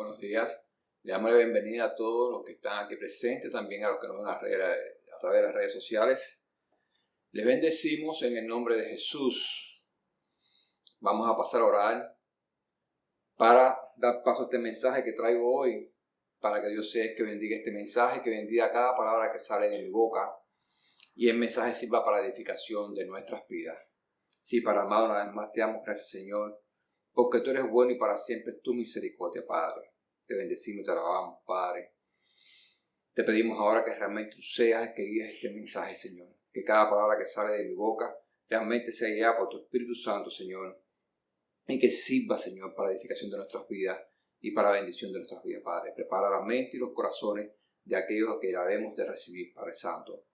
Buenos días. Le damos la bienvenida a todos los que están aquí presentes, también a los que nos ven a través de las redes sociales. Les bendecimos en el nombre de Jesús. Vamos a pasar a orar para dar paso a este mensaje que traigo hoy, para que Dios sea el que bendiga este mensaje, que bendiga cada palabra que sale de mi boca y el mensaje sirva para la edificación de nuestras vidas. Sí, para amado, una vez más te damos gracias, Señor, porque tú eres bueno y para siempre es tu misericordia, Padre. Te bendecimos y te alabamos, Padre. Te pedimos ahora que realmente tú seas el que guíes este mensaje, Señor. Que cada palabra que sale de mi boca realmente sea guiada por tu Espíritu Santo, Señor. Y que sirva, Señor, para la edificación de nuestras vidas y para la bendición de nuestras vidas, Padre. Prepara la mente y los corazones de aquellos que la debemos de recibir, Padre Santo.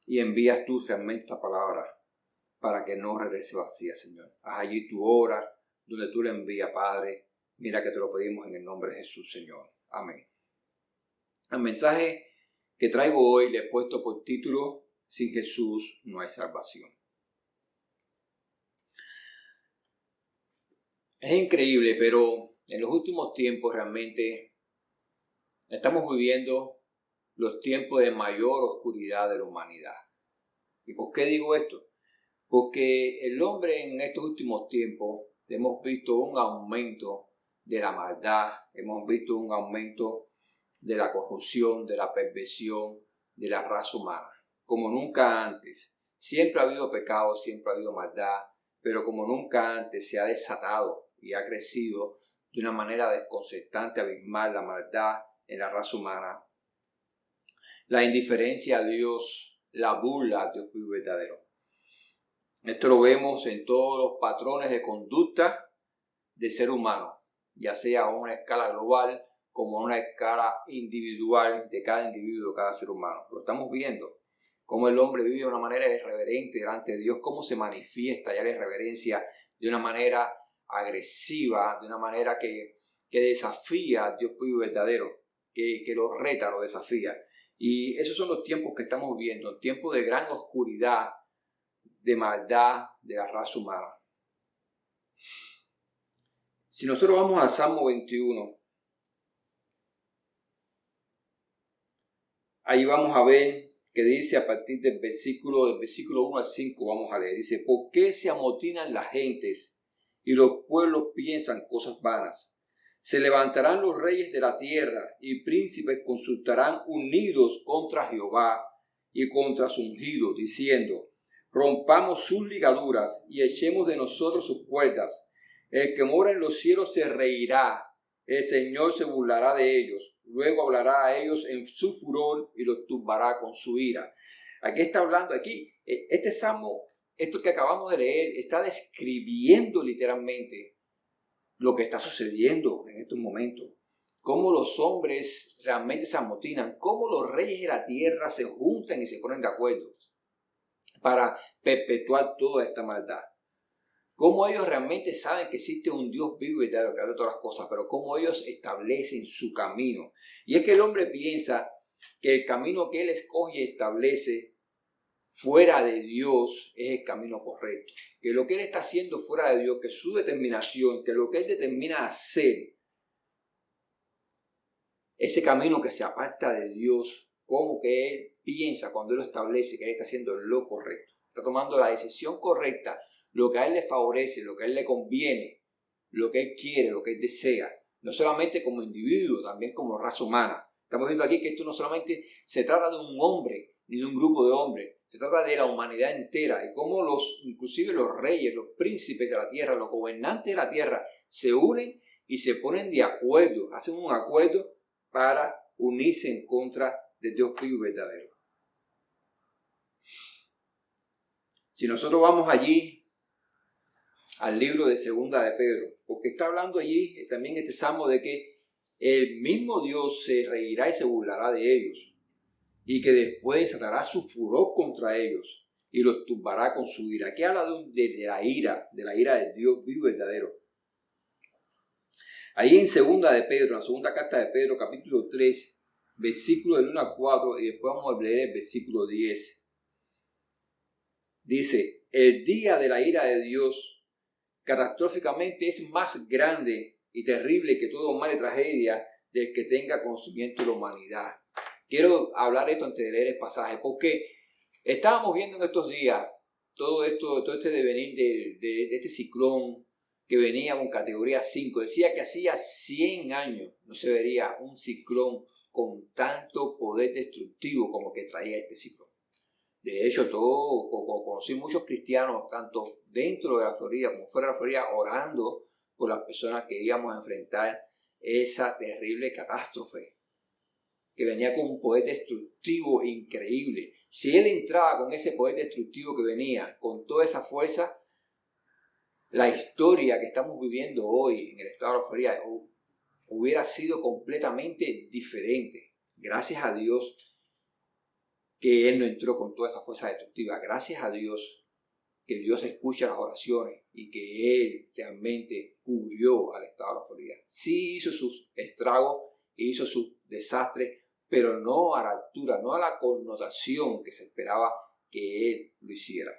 Y envías tú realmente esta palabra para que no regrese vacía, Señor. Haz allí tu obra donde tú la envías, Padre. Mira que te lo pedimos en el nombre de Jesús, Señor. Amén. El mensaje que traigo hoy le he puesto por título: Sin Jesús no hay salvación. Es increíble, pero en los últimos tiempos realmente estamos viviendo los tiempos de mayor oscuridad de la humanidad. ¿Y por qué digo esto? Porque el hombre en estos últimos tiempos hemos visto un aumento de la maldad, hemos visto un aumento de la corrupción, de la perversión de la raza humana, como nunca antes. Siempre ha habido pecado, siempre ha habido maldad, pero como nunca antes se ha desatado y ha crecido de una manera desconcertante, abismal, la maldad en la raza humana, la indiferencia a Dios, la burla a Dios vivo y verdadero. Esto lo vemos en todos los patrones de conducta del ser humano, ya sea a una escala global como a una escala individual de cada individuo, de cada ser humano. Lo estamos viendo, cómo el hombre vive de una manera irreverente delante de Dios, cómo se manifiesta ya la irreverencia de una manera agresiva, de una manera que desafía a Dios vivo y verdadero, que lo reta, lo desafía. Y esos son los tiempos que estamos viviendo, tiempos de gran oscuridad, de maldad de la raza humana. Si nosotros vamos al Salmo 21, ahí vamos a ver que dice a partir del versículo 1 al 5, vamos a leer. Dice: ¿por qué se amotinan las gentes y los pueblos piensan cosas vanas? Se levantarán los reyes de la tierra y príncipes consultarán unidos contra Jehová y contra su ungido, diciendo: rompamos sus ligaduras y echemos de nosotros sus cuerdas. El que mora en los cielos se reirá, el Señor se burlará de ellos. Luego hablará a ellos en su furor y los turbará con su ira. Aquí está hablando, este salmo, esto que acabamos de leer, está describiendo literalmente lo que está sucediendo en estos momentos. Cómo los hombres realmente se amotinan, cómo los reyes de la tierra se juntan y se ponen de acuerdo para perpetuar toda esta maldad. Cómo ellos realmente saben que existe un Dios vivo y verdadero que hace todas las cosas, pero cómo ellos establecen su camino. Y es que el hombre piensa que el camino que él escoge y establece fuera de Dios es el camino correcto. Que lo que él está haciendo fuera de Dios, que su determinación, que lo que él determina hacer, ese camino que se aparta de Dios, como que él piensa cuando él lo establece que él está haciendo lo correcto. Está tomando la decisión correcta, lo que a él le favorece, lo que a él le conviene, lo que él quiere, lo que él desea. No solamente como individuo, también como raza humana. Estamos viendo aquí que esto no solamente se trata de un hombre, ni de un grupo de hombres. Se trata de la humanidad entera y cómo inclusive los reyes, los príncipes de la tierra, los gobernantes de la tierra se unen y se ponen de acuerdo, hacen un acuerdo para unirse en contra de Dios vivo y verdadero. Si nosotros vamos allí al libro de Segunda de Pedro, porque está hablando allí también este salmo de que el mismo Dios se reirá y se burlará de ellos, y que después sacará su furor contra ellos y los turbará con su ira. Aquí habla de la ira de Dios vivo y verdadero. Ahí en Segunda de Pedro, en la segunda carta de Pedro, capítulo 3, versículo del 1 al 4, y después vamos a leer el versículo 10. Dice: el día de la ira de Dios catastróficamente es más grande y terrible que todo mal y tragedia del que tenga conocimiento de la humanidad. Quiero hablar esto antes de leer el pasaje, porque estábamos viendo en estos días todo este devenir de este ciclón que venía con categoría 5. Decía que hacía 100 años no se vería un ciclón con tanto poder destructivo como que traía este ciclón. De hecho, conocí muchos cristianos, tanto dentro de la Florida como fuera de la Florida, orando por las personas que íbamos a enfrentar esa terrible catástrofe que venía con un poder destructivo increíble. Si él entraba con ese poder destructivo que venía, con toda esa fuerza, la historia que estamos viviendo hoy en el estado de la Florida hubiera sido completamente diferente. Gracias a Dios que él no entró con toda esa fuerza destructiva. Gracias a Dios que Dios escucha las oraciones y que él realmente cubrió al estado de la Florida. Sí hizo sus estragos, hizo sus desastres, pero no a la altura, no a la connotación que se esperaba que él lo hiciera.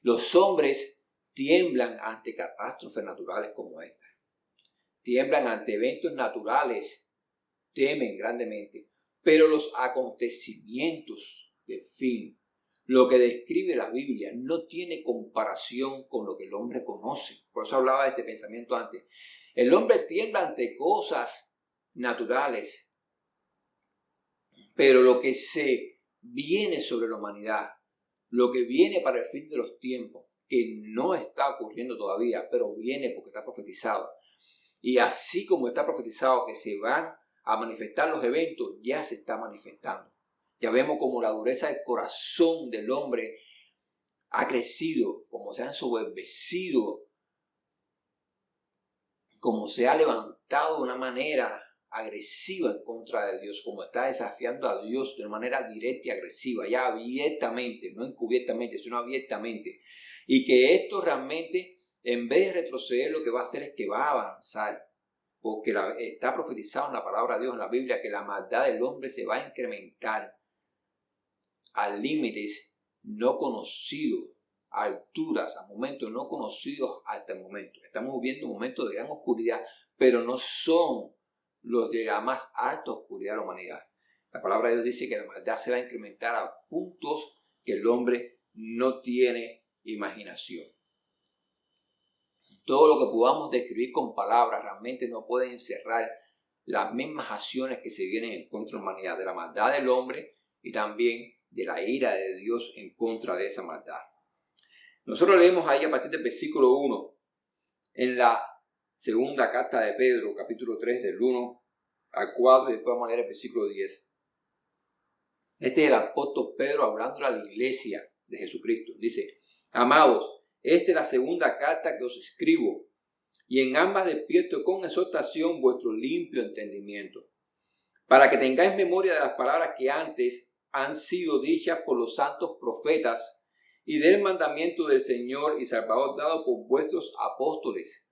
Los hombres tiemblan ante catástrofes naturales como esta. Tiemblan ante eventos naturales, temen grandemente. Pero los acontecimientos del fin, lo que describe la Biblia, no tiene comparación con lo que el hombre conoce. Por eso hablaba de este pensamiento antes. El hombre tiembla ante cosas naturales, pero lo que se viene sobre la humanidad, lo que viene para el fin de los tiempos, que no está ocurriendo todavía, pero viene porque está profetizado. Y así como está profetizado que se van a manifestar los eventos, ya se está manifestando. Ya vemos como la dureza del corazón del hombre ha crecido, como se ha ensoberbecido, como se ha levantado de una manera agresiva en contra de Dios, como está desafiando a Dios de una manera directa y agresiva, ya abiertamente, no encubiertamente, sino abiertamente. Y que esto realmente, en vez de retroceder, lo que va a hacer es que va a avanzar. Porque está profetizado en la palabra de Dios, en la Biblia, que la maldad del hombre se va a incrementar a límites no conocidos, a alturas, a momentos no conocidos hasta el momento. Estamos viviendo momentos de gran oscuridad, pero no son los de la más alta oscuridad de la humanidad. La palabra de Dios dice que la maldad se va a incrementar a puntos que el hombre no tiene imaginación. Todo lo que podamos describir con palabras realmente no puede encerrar las mismas acciones que se vienen en contra de la humanidad, de la maldad del hombre y también de la ira de Dios en contra de esa maldad. Nosotros leemos ahí a partir del versículo 1 en la segunda carta de Pedro, capítulo 3, del 1 al 4, y después vamos a leer el versículo 10. Este es el apóstol Pedro hablando a la iglesia de Jesucristo. Dice: amados, esta es la segunda carta que os escribo, y en ambas despierto con exhortación vuestro limpio entendimiento, para que tengáis memoria de las palabras que antes han sido dichas por los santos profetas, y del mandamiento del Señor y Salvador dado por vuestros apóstoles,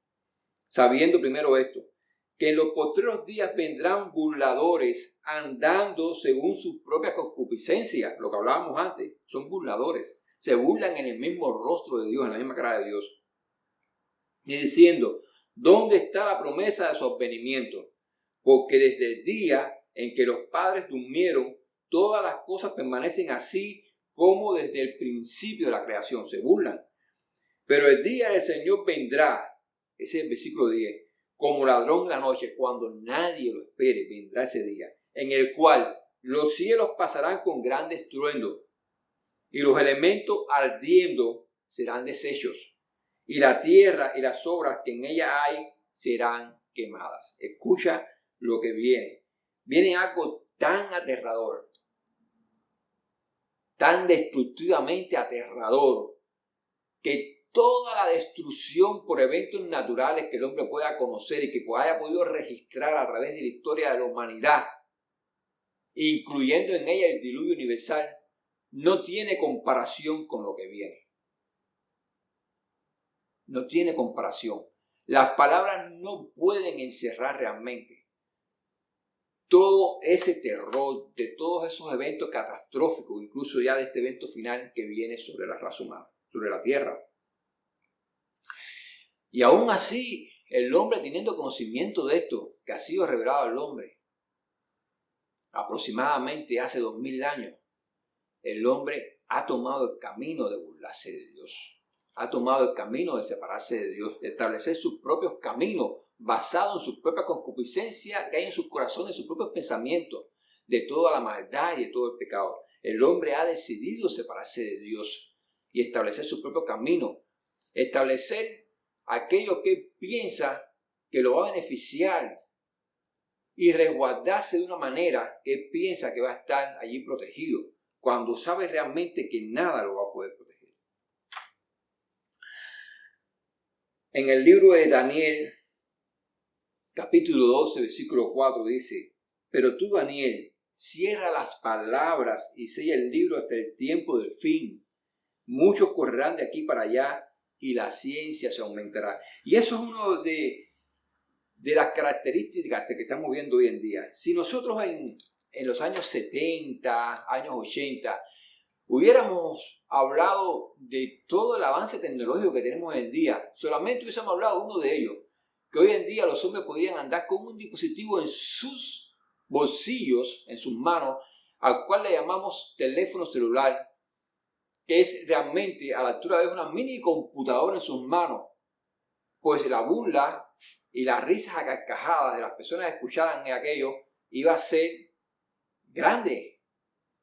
sabiendo primero esto, que en los postreros días vendrán burladores andando según sus propias concupiscencias, lo que hablábamos antes, son burladores, se burlan en el mismo rostro de Dios, en la misma cara de Dios, y diciendo: ¿dónde está la promesa de su advenimiento? Porque desde el día en que los padres durmieron, todas las cosas permanecen así como desde el principio de la creación. Se burlan. Pero el día del Señor vendrá, ese es el versículo 10, como ladrón en la noche, cuando nadie lo espere, vendrá ese día, en el cual los cielos pasarán con gran estruendo, y los elementos ardiendo serán deshechos, y la tierra y las obras que en ella hay serán quemadas. Escucha lo que viene. Viene algo tan aterrador, tan destructivamente aterrador, que toda la destrucción por eventos naturales que el hombre pueda conocer y que haya podido registrar a través de la historia de la humanidad, incluyendo en ella el diluvio universal, no tiene comparación con lo que viene. No tiene comparación. Las palabras no pueden encerrar realmente todo ese terror de todos esos eventos catastróficos, incluso ya de este evento final que viene sobre la raza humana, sobre la tierra. Y aún así, el hombre teniendo conocimiento de esto que ha sido revelado al hombre, aproximadamente hace 2000 años, el hombre ha tomado el camino de burlarse de Dios. Ha tomado el camino de separarse de Dios, de establecer sus propios caminos basados en su propia concupiscencia que hay en sus corazones, sus propios pensamientos, de toda la maldad y de todo el pecado. El hombre ha decidido separarse de Dios y establecer su propio camino, establecer aquello que piensa que lo va a beneficiar y resguardarse de una manera que piensa que va a estar allí protegido, cuando sabe realmente que nada lo va a poder proteger. En el libro de Daniel, capítulo 12, versículo 4 dice: pero tú, Daniel, cierra las palabras y sella el libro hasta el tiempo del fin. Muchos correrán de aquí para allá y la ciencia se aumentará. Y eso es uno de las características que estamos viendo hoy en día. Si nosotros en los años 70, años 80, hubiéramos hablado de todo el avance tecnológico que tenemos hoy en día, solamente hubiésemos hablado de uno de ellos, que hoy en día los hombres podían andar con un dispositivo en sus bolsillos, en sus manos, al cual le llamamos teléfono celular, que es realmente a la altura de una mini computadora en sus manos, pues la burla y las risas a carcajadas de las personas que escucharan aquello iba a ser grande,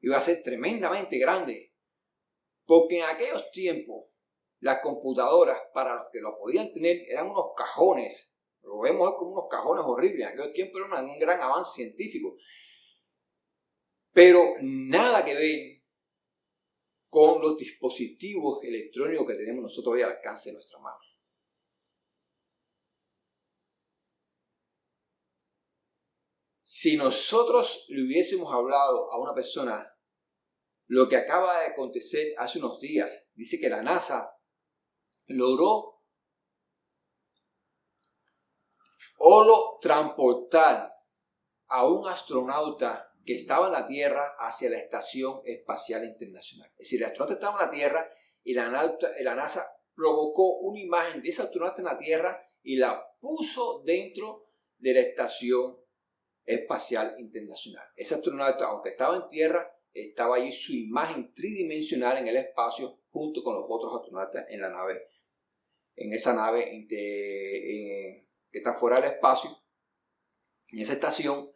iba a ser tremendamente grande, porque en aquellos tiempos las computadoras, para los que lo podían tener, eran unos cajones, lo vemos hoy como unos cajones horribles. En aquellos tiempos era un gran avance científico, pero nada que ver con los dispositivos electrónicos que tenemos nosotros hoy al alcance de nuestra mano. Si nosotros le hubiésemos hablado a una persona lo que acaba de acontecer hace unos días, dice que la NASA logró transportar a un astronauta que estaba en la Tierra hacia la Estación Espacial Internacional. Es decir, el astronauta estaba en la Tierra y la NASA provocó una imagen de ese astronauta en la Tierra y la puso dentro de la Estación Espacial Internacional. Ese astronauta, aunque estaba en Tierra, estaba allí su imagen tridimensional en el espacio junto con los otros astronautas en la nave, en esa nave que está fuera del espacio, en esa estación.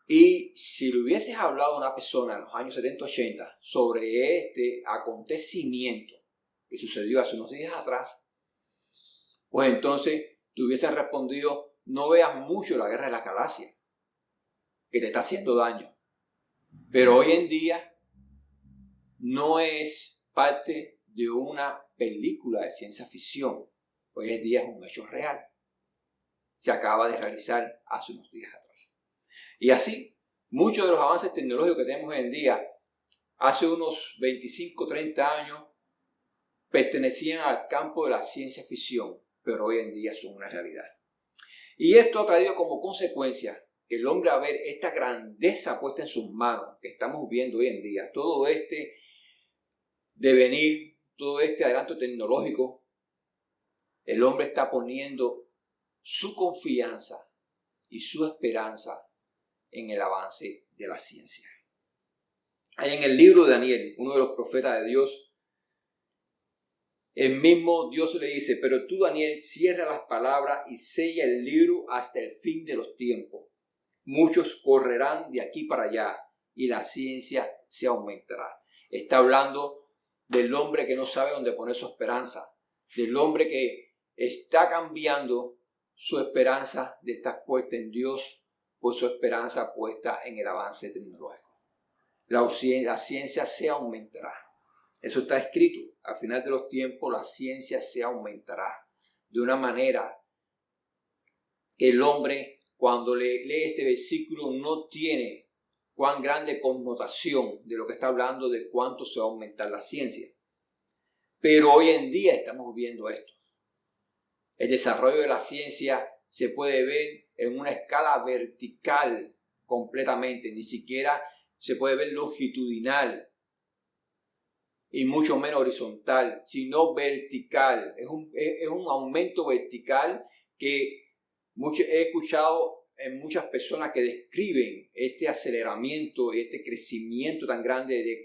Y si le hubieses hablado a una persona en los años 70-80 sobre este acontecimiento que sucedió hace unos días atrás, pues entonces te hubiesen respondido: no veas mucho la Guerra de las Galaxias, que te está haciendo daño. Pero hoy en día no es parte de una película de ciencia ficción. Hoy en día es un hecho real. Se acaba de realizar hace unos días atrás. Y así, muchos de los avances tecnológicos que tenemos hoy en día, hace unos 25-30 años, pertenecían al campo de la ciencia ficción, pero hoy en día son una realidad. Y esto ha traído como consecuencia que el hombre, a ver esta grandeza puesta en sus manos que estamos viendo hoy en día, todo este devenir, todo este adelanto tecnológico, el hombre está poniendo su confianza y su esperanza en el avance de la ciencia. Ahí en el libro de Daniel, uno de los profetas de Dios, el mismo Dios le dice: pero tú, Daniel, cierra las palabras y sella el libro hasta el fin de los tiempos. Muchos correrán de aquí para allá y la ciencia se aumentará. Está hablando del hombre que no sabe dónde poner su esperanza, del hombre que está cambiando su esperanza de estar puesta en Dios por su esperanza puesta en el avance tecnológico. La ciencia se aumentará. Eso está escrito. Al final de los tiempos la ciencia se aumentará de una manera que el hombre, cuando lee este versículo, no tiene cuán grande connotación de lo que está hablando, de cuánto se va a aumentar la ciencia. Pero hoy en día estamos viendo esto. El desarrollo de la ciencia se puede ver en una escala vertical completamente, ni siquiera se puede ver longitudinal y mucho menos horizontal, sino vertical. Es un aumento vertical que he escuchado en muchas personas que describen este aceleramiento y este crecimiento tan grande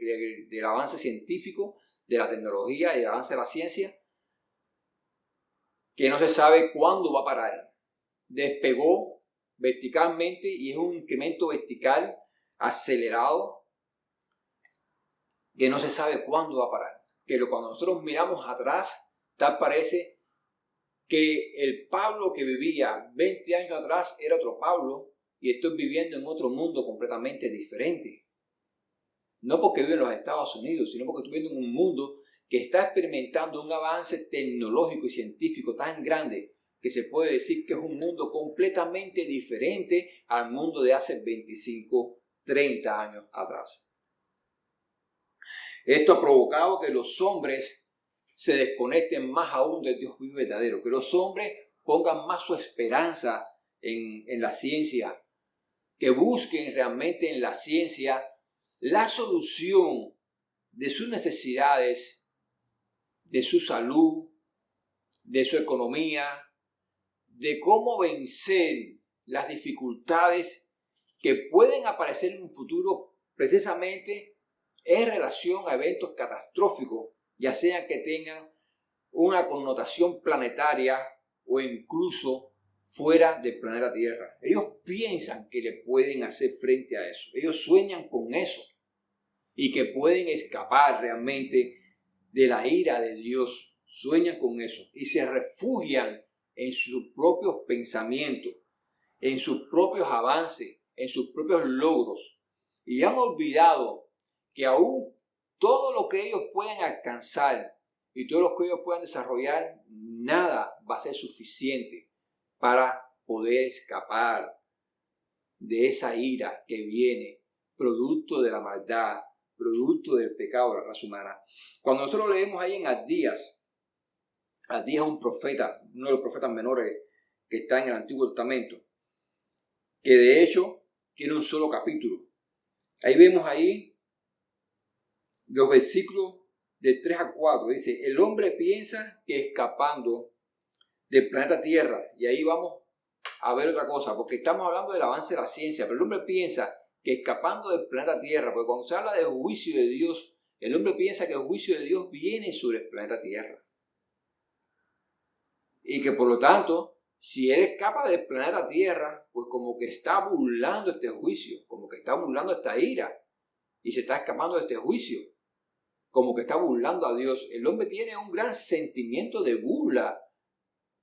del avance científico, de la tecnología y del avance de la ciencia, que no se sabe cuándo va a parar. Despegó verticalmente y es un incremento vertical acelerado que no se sabe cuándo va a parar. Que cuando nosotros miramos atrás, tal parece que el Pablo que vivía 20 años atrás era otro Pablo y estoy viviendo en otro mundo completamente diferente. No porque vivo en los Estados Unidos, sino porque estoy viviendo en un mundo que está experimentando un avance tecnológico y científico tan grande que se puede decir que es un mundo completamente diferente al mundo de hace 25, 30 años atrás. Esto ha provocado que los hombres se desconecten más aún del Dios vivo y verdadero, que los hombres pongan más su esperanza en la ciencia, que busquen realmente en la ciencia la solución de sus necesidades, de su salud, de su economía, de cómo vencer las dificultades que pueden aparecer en un futuro precisamente en relación a eventos catastróficos, ya sean que tengan una connotación planetaria o incluso fuera del planeta Tierra. Ellos piensan que le pueden hacer frente a eso. Ellos sueñan con eso y que pueden escapar realmente de la ira de Dios. Sueñan con eso y se refugian en sus propios pensamientos, en sus propios avances, en sus propios logros. Y han olvidado que aún todo lo que ellos pueden alcanzar y todo lo que ellos puedan desarrollar, nada va a ser suficiente para poder escapar de esa ira que viene producto de la maldad, producto del pecado de la raza humana. Cuando nosotros leemos ahí en Abdías es un profeta, uno de los profetas menores que está en el Antiguo Testamento, que de hecho tiene un solo capítulo. Ahí vemos ahí los versículos de 3 a 4. Dice, el hombre piensa que escapando del planeta Tierra, y ahí vamos a ver otra cosa, porque estamos hablando del avance de la ciencia, pero el hombre piensa que escapando del planeta Tierra, porque cuando se habla del juicio de Dios, el hombre piensa que el juicio de Dios viene sobre el planeta Tierra. Y que por lo tanto, si él escapa del planeta Tierra, pues como que está burlando este juicio, como que está burlando esta ira, y se está escapando de este juicio, como que está burlando a Dios. El hombre tiene un gran sentimiento de burla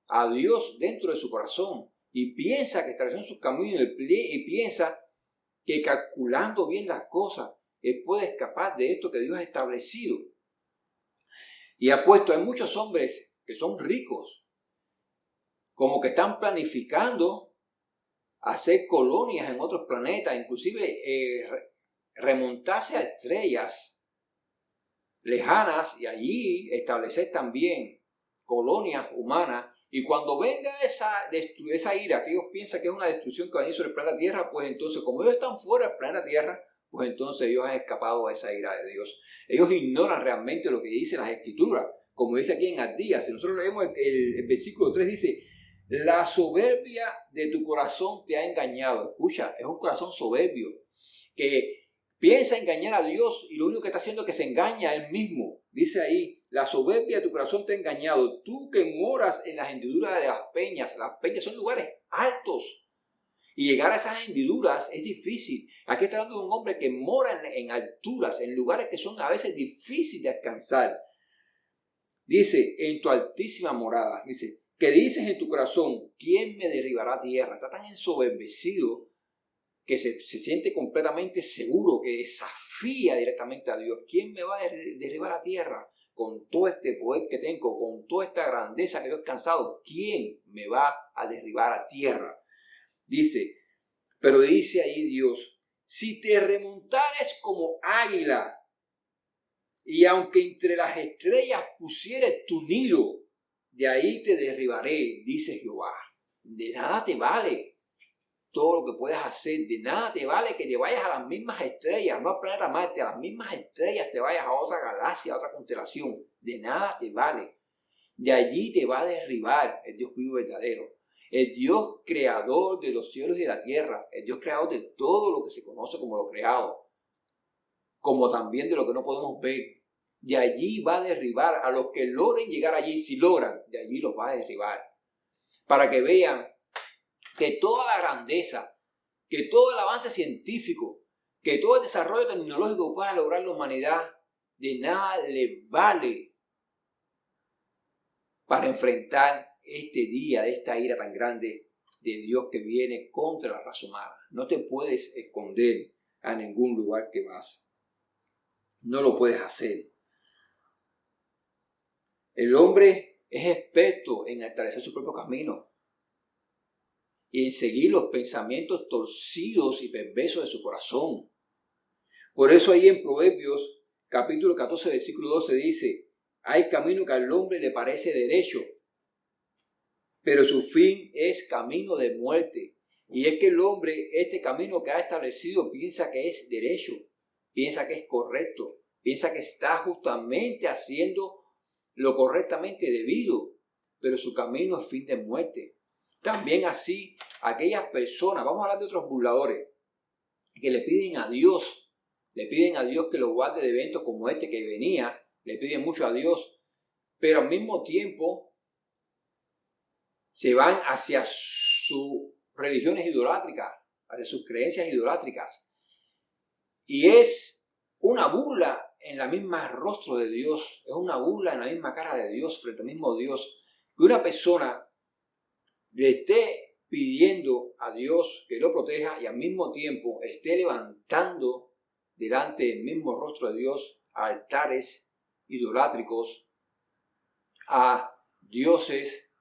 a Dios dentro de su corazón, y piensa que está haciendo sus caminos, y piensa que calculando bien las cosas, él puede escapar de esto que Dios ha establecido. Y ha puesto, hay muchos hombres que son ricos, como que están planificando hacer colonias en otros planetas, inclusive remontarse a estrellas lejanas y allí establecer también colonias humanas. Y cuando venga esa ira que ellos piensan que es una destrucción que va a venir sobre el planeta Tierra, pues entonces, como ellos están fuera del planeta Tierra, pues entonces ellos han escapado a esa ira de Dios. Ellos ignoran realmente lo que dice las Escrituras, como dice aquí en Abdías. Si nosotros leemos el versículo 3, dice, la soberbia de tu corazón te ha engañado. Escucha, es un corazón soberbio que piensa engañar a Dios y lo único que está haciendo es que se engaña a él mismo. Dice ahí, la soberbia de tu corazón te ha engañado. Tú que moras en las hendiduras de las peñas son lugares altos. Y llegar a esas hendiduras es difícil. Aquí está hablando de un hombre que mora en alturas, en lugares que son a veces difíciles de alcanzar. Dice, en tu altísima morada, dice, que dices en tu corazón, ¿quién me derribará a tierra? Está tan ensoberbecido que se siente completamente seguro, que desafía directamente a Dios. ¿Quién me va a derribar a tierra? Con todo este poder que tengo, con toda esta grandeza que yo he alcanzado, ¿quién me va a derribar a tierra? Dice, pero dice ahí Dios, si te remontares como águila, y aunque entre las estrellas pusieres tu nido, de ahí te derribaré, dice Jehová. De nada te vale todo lo que puedas hacer, de nada te vale que te vayas a las mismas estrellas, no al planeta Marte, a las mismas estrellas te vayas a otra galaxia, a otra constelación, de nada te vale. De allí te va a derribar el Dios vivo verdadero. el Dios creador de los cielos y de la tierra, el Dios creador de todo lo que se conoce como lo creado, como también de lo que no podemos ver. De allí va a derribar a los que logren llegar allí. Si logran, de allí los va a derribar. Para que vean que toda la grandeza, que todo el avance científico, que todo el desarrollo tecnológico que pueda lograr la humanidad, de nada le vale para enfrentar este día de esta ira tan grande de Dios que viene contra la raza humana. No te puedes esconder a ningún lugar que vas. No lo puedes hacer. El hombre es experto en establecer su propio camino y en seguir los pensamientos torcidos y perversos de su corazón. Por eso ahí en Proverbios capítulo 14 versículo 12 dice: hay camino que al hombre le parece derecho, pero su fin es camino de muerte. Y es que el hombre, este camino que ha establecido, piensa que es derecho, piensa que es correcto, piensa que está justamente haciendo lo correctamente debido, pero su camino es fin de muerte. También así, aquellas personas, vamos a hablar de otros burladores, que le piden a Dios que lo guarde de eventos como este que venía, le piden mucho a Dios, pero al mismo tiempo se van hacia sus religiones idolátricas, hacia sus creencias idolátricas. Y es una burla en la misma rostro de Dios, es una burla en la misma cara de Dios, frente al mismo Dios, que una persona le esté pidiendo a Dios que lo proteja y al mismo tiempo esté levantando delante del mismo rostro de Dios a altares idolátricos, a dioses,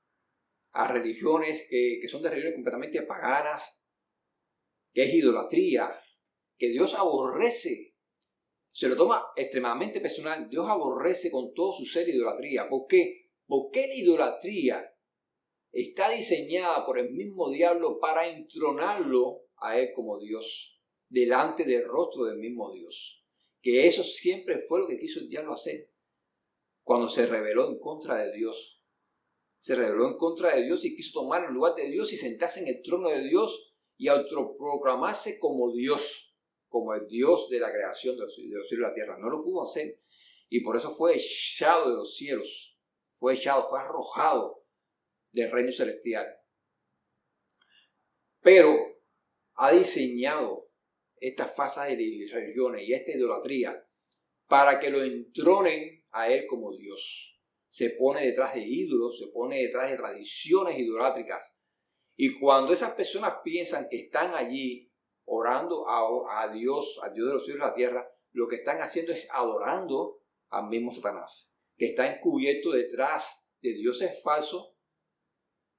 a religiones que son de religiones completamente paganas, que es idolatría, que Dios aborrece, se lo toma extremadamente personal. Dios aborrece con todo su ser idolatría. ¿Por qué? Porque la idolatría está diseñada por el mismo diablo para entronarlo a él como Dios, delante del rostro del mismo Dios. Que eso siempre fue lo que quiso el diablo hacer cuando se rebeló en contra de Dios. Se rebeló en contra de Dios y quiso tomar el lugar de Dios y sentarse en el trono de Dios y autoproclamarse como Dios, como el Dios de la creación de los cielos y la tierra. No lo pudo hacer y por eso fue echado de los cielos, fue arrojado del reino celestial. Pero ha diseñado estas falsas religiones y esta idolatría para que lo entronen a él como Dios. Se pone detrás de ídolos, se pone detrás de tradiciones idolátricas. Y cuando esas personas piensan que están allí orando a Dios, al Dios de los cielos y la tierra, lo que están haciendo es adorando al mismo Satanás, que está encubierto detrás de dioses falsos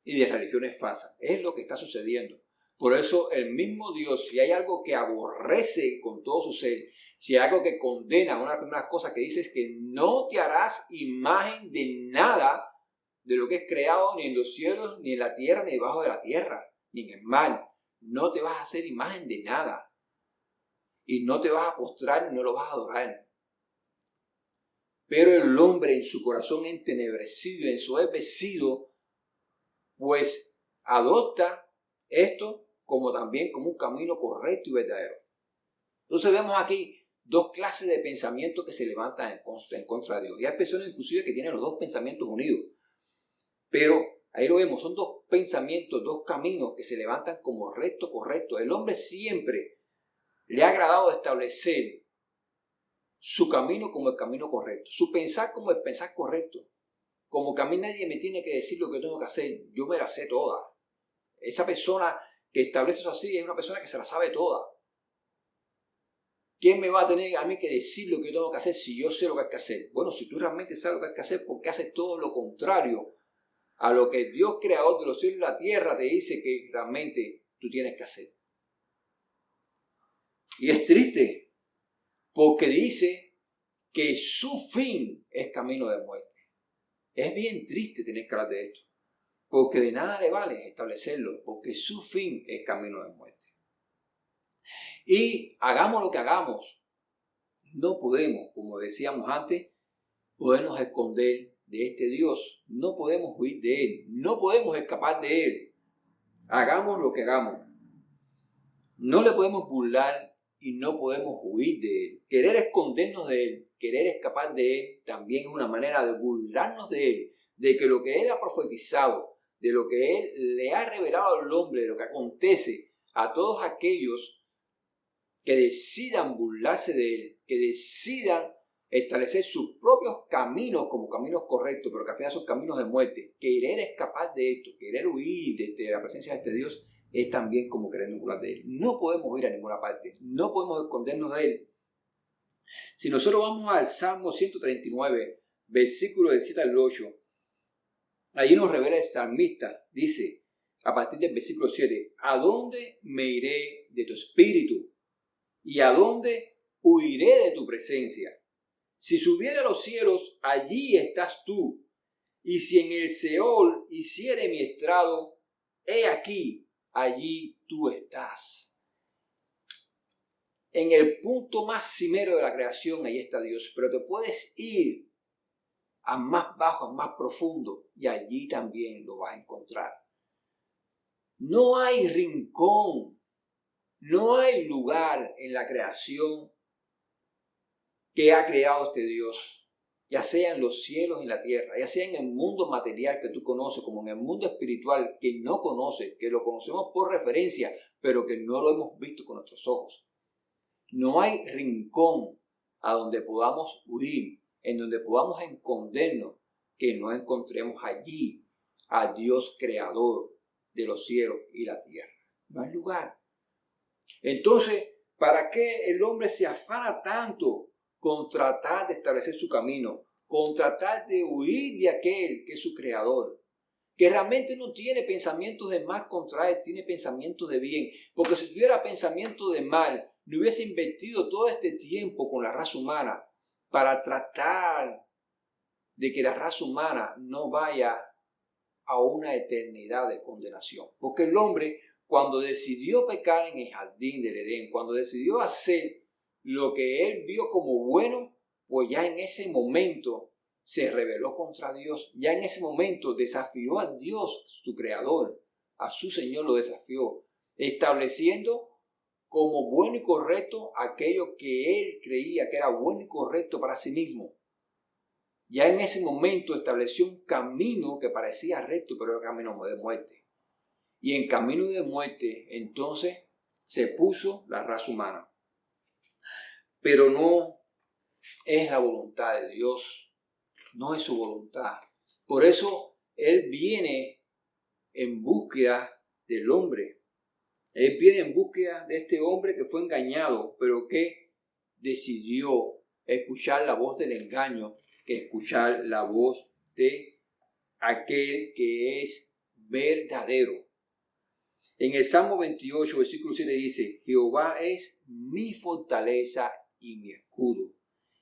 y de religiones falsas. Es lo que está sucediendo. Por eso el mismo Dios, si hay algo que aborrece con todo su ser, si hay algo que condena, una de las primeras cosas que dice es que no te harás imagen de nada de lo que es creado, ni en los cielos, ni en la tierra, ni debajo de la tierra, ni en el mar. No te vas a hacer imagen de nada. Y no te vas a postrar, ni no lo vas a adorar. Pero el hombre en su corazón entenebrecido, ensoberbecido, pues adopta esto como también como un camino correcto y verdadero. Entonces vemos aquí dos clases de pensamientos que se levantan en contra de Dios. Y hay personas inclusive que tienen los dos pensamientos unidos. Pero ahí lo vemos, son dos pensamientos, dos caminos que se levantan como recto, correcto. El hombre siempre le ha agradado establecer su camino como el camino correcto, su pensar como el pensar correcto. Como que a mí nadie me tiene que decir lo que tengo que hacer, yo me la sé toda. Esa persona que establece eso así es una persona que se la sabe toda. ¿Quién me va a tener a mí que decir lo que yo tengo que hacer si yo sé lo que hay que hacer? Bueno, si tú realmente sabes lo que hay que hacer, ¿por qué haces todo lo contrario a lo que Dios, creador de los cielos y la tierra, te dice que realmente tú tienes que hacer? Y es triste, porque dice que su fin es camino de muerte. Es bien triste tener que hablar de esto, porque de nada le vale establecerlo, porque su fin es camino de muerte. Y hagamos lo que hagamos, no podemos, como decíamos antes, podernos esconder de este Dios. No podemos huir de Él, no podemos escapar de Él, hagamos lo que hagamos, no le podemos burlar y no podemos huir de él. Querer escondernos de él, querer escapar de él, también es una manera de burlarnos de él, de que lo que él ha profetizado, de lo que él le ha revelado al hombre, de lo que acontece a todos aquellos que decidan burlarse de él, que decidan establecer sus propios caminos como caminos correctos, pero que al final son caminos de muerte. Querer escapar de esto, querer huir de la presencia de este Dios, es también como querernos burlar de él. No podemos ir a ninguna parte, no podemos escondernos de él. Si nosotros vamos al Salmo 139, versículo del 7 al 8, allí nos revela el salmista, dice, a partir del versículo 7, ¿a dónde me iré de tu espíritu? ¿Y a dónde huiré de tu presencia? Si subiera a los cielos, allí estás tú. Y si en el Seol hiciere mi estrado, he aquí, allí tú estás. En el punto más cimero de la creación, ahí está Dios. Pero te puedes ir a más bajo, a más profundo, y allí también lo vas a encontrar. No hay rincón, no hay lugar en la creación que ha creado este Dios, ya sea en los cielos y en la tierra, ya sea en el mundo material que tú conoces, como en el mundo espiritual que no conoces, que lo conocemos por referencia, pero que no lo hemos visto con nuestros ojos. No hay rincón a donde podamos huir, en donde podamos escondernos, que no encontremos allí a Dios creador de los cielos y la tierra. No hay lugar. Entonces, ¿para qué el hombre se afana tanto con tratar de establecer su camino, con tratar de huir de aquel que es su creador, que realmente no tiene pensamientos de mal contra él, tiene pensamientos de bien? Porque si tuviera pensamientos de mal, no hubiese invertido todo este tiempo con la raza humana para tratar de que la raza humana no vaya a una eternidad de condenación. Porque el hombre, cuando decidió pecar en el jardín del Edén, cuando decidió hacer lo que él vio como bueno, pues ya en ese momento se rebeló contra Dios. Ya en ese momento desafió a Dios, su creador, a su Señor lo desafió, estableciendo como bueno y correcto aquello que él creía que era bueno y correcto para sí mismo. Ya en ese momento estableció un camino que parecía recto, pero era camino de muerte. Y en camino de muerte, entonces, se puso la raza humana. Pero no es la voluntad de Dios, no es su voluntad. Por eso Él viene en búsqueda del hombre. Él viene en búsqueda de este hombre que fue engañado, pero que decidió escuchar la voz del engaño, que escuchar la voz de aquel que es verdadero. En el Salmo 28, versículo 7 dice, Jehová es mi fortaleza y mi escudo.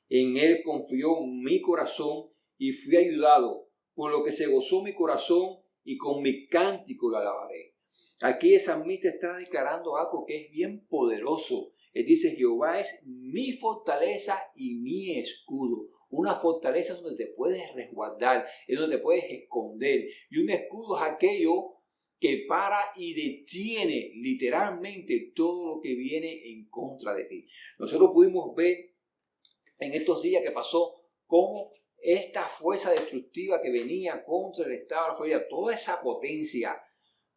En él confió mi corazón y fui ayudado, por lo que se gozó mi corazón y con mi cántico lo alabaré. Aquí el salmista está declarando algo que es bien poderoso. Él dice, Jehová es mi fortaleza y mi escudo. Una fortaleza es donde te puedes resguardar, es donde te puedes esconder. Y un escudo es aquello que para y detiene literalmente todo lo que viene en contra de ti. Nosotros pudimos ver en estos días que pasó cómo esta fuerza destructiva que venía contra el Estado de la Florida, toda esa potencia,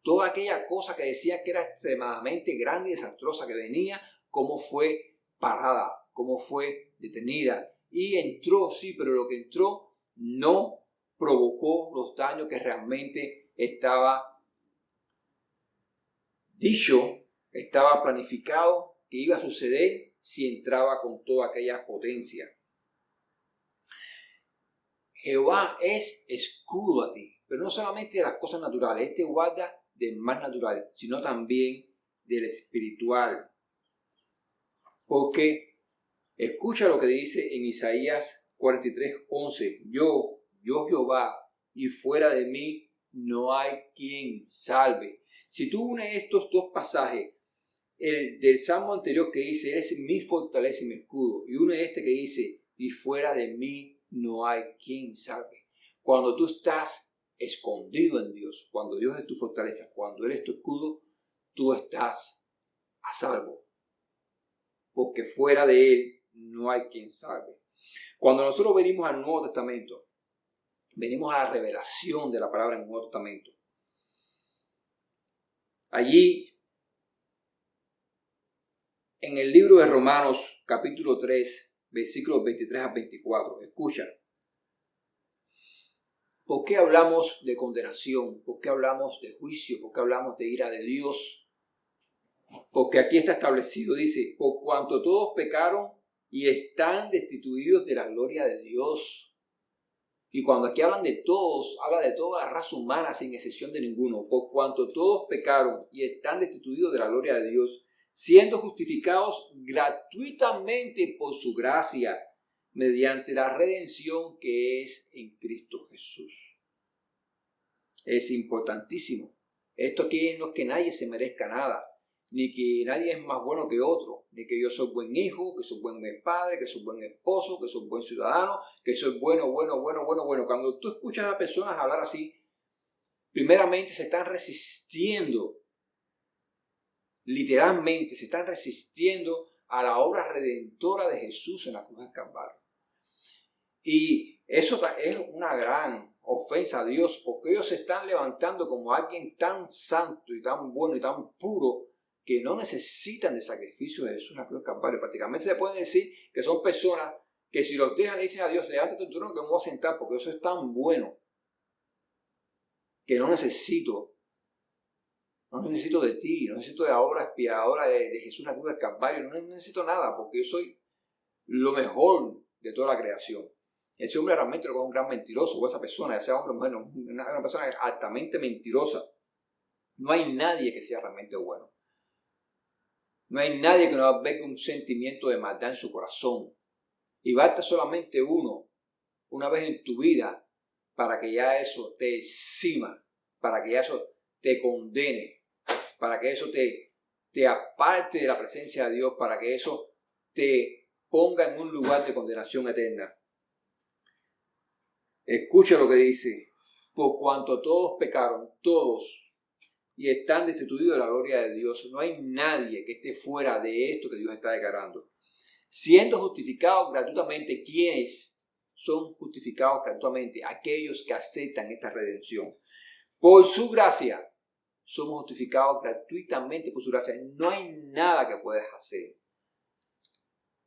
toda aquella cosa que decía que era extremadamente grande y desastrosa que venía, cómo fue parada, cómo fue detenida. Y entró, sí, pero lo que entró no provocó los daños que realmente estaba dicho, estaba planificado que iba a suceder si entraba con toda aquella potencia. Jehová es escudo a ti, pero no solamente de las cosas naturales, te guarda del mal natural, sino también del espiritual. Porque escucha lo que dice en Isaías 43:11, yo Jehová, y fuera de mí no hay quien salve. Si tú unes estos dos pasajes, el del Salmo anterior que dice, eres mi fortaleza y mi escudo, y uno este que dice, y fuera de mí no hay quien salve. Cuando tú estás escondido en Dios, cuando Dios es tu fortaleza, cuando Él es tu escudo, tú estás a salvo. Porque fuera de Él no hay quien salve. Cuando nosotros venimos al Nuevo Testamento, venimos a la revelación de la palabra en el Nuevo Testamento. Allí, en el libro de Romanos, capítulo 3, versículos 23 a 24, escucha. ¿Por qué hablamos de condenación? ¿Por qué hablamos de juicio? ¿Por qué hablamos de ira de Dios? Porque aquí está establecido, dice, por cuanto todos pecaron y están destituidos de la gloria de Dios. Y cuando aquí hablan de todos, habla de toda la raza humana sin excepción de ninguno. Por cuanto todos pecaron y están destituidos de la gloria de Dios, siendo justificados gratuitamente por su gracia, mediante la redención que es en Cristo Jesús. Es importantísimo. Esto aquí no es que nadie se merezca nada, ni que nadie es más bueno que otro, ni que yo soy buen hijo, que soy buen padre, que soy buen esposo, que soy buen ciudadano, que soy bueno. Cuando tú escuchas a personas hablar así, primeramente se están resistiendo, literalmente se están resistiendo a la obra redentora de Jesús en la cruz del Calvario. Y eso es una gran ofensa a Dios, porque ellos se están levantando como alguien tan santo y tan bueno y tan puro que no necesitan de sacrificio de Jesús en la cruz del Calvario. Prácticamente se puede decir que son personas que si los dejan le dicen a Dios, levántate tu trono que me voy a sentar, porque eso es tan bueno que no necesito de ti, no necesito de la obra expiadora de Jesús en la cruz del Calvario, no necesito nada, porque yo soy lo mejor de toda la creación. Ese hombre realmente es un gran mentiroso, o esa persona, ya sea hombre o mujer, una persona altamente mentirosa. No hay nadie que sea realmente bueno. No hay nadie que no albergue un sentimiento de maldad en su corazón. Y basta solamente uno, una vez en tu vida, para que ya eso te exima, para que ya eso te condene, para que eso te aparte de la presencia de Dios, para que eso te ponga en un lugar de condenación eterna. Escucha lo que dice, por cuanto todos pecaron, todos, y están destituidos de la gloria de Dios. No hay nadie que esté fuera de esto que Dios está declarando. Siendo justificados gratuitamente, ¿quiénes son justificados gratuitamente? Aquellos que aceptan esta redención. Por su gracia, somos justificados gratuitamente por su gracia. No hay nada que puedas hacer.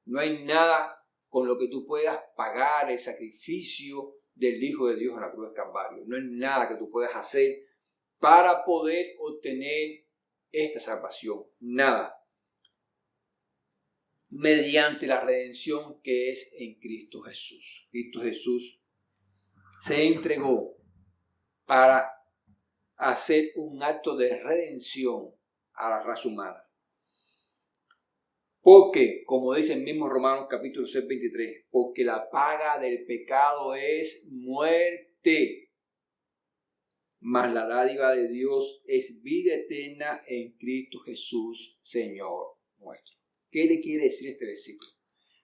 No hay nada con lo que tú puedas pagar el sacrificio del Hijo de Dios en la cruz del Calvario. No hay nada que tú puedas hacer para poder obtener esta salvación. Nada. Mediante la redención que es en Cristo Jesús. Cristo Jesús se entregó para hacer un acto de redención a la raza humana. Porque, como dice el mismo Romanos capítulo 6, 23, porque la paga del pecado es muerte, mas la dádiva de Dios es vida eterna en Cristo Jesús, Señor nuestro. ¿Qué le quiere decir este versículo?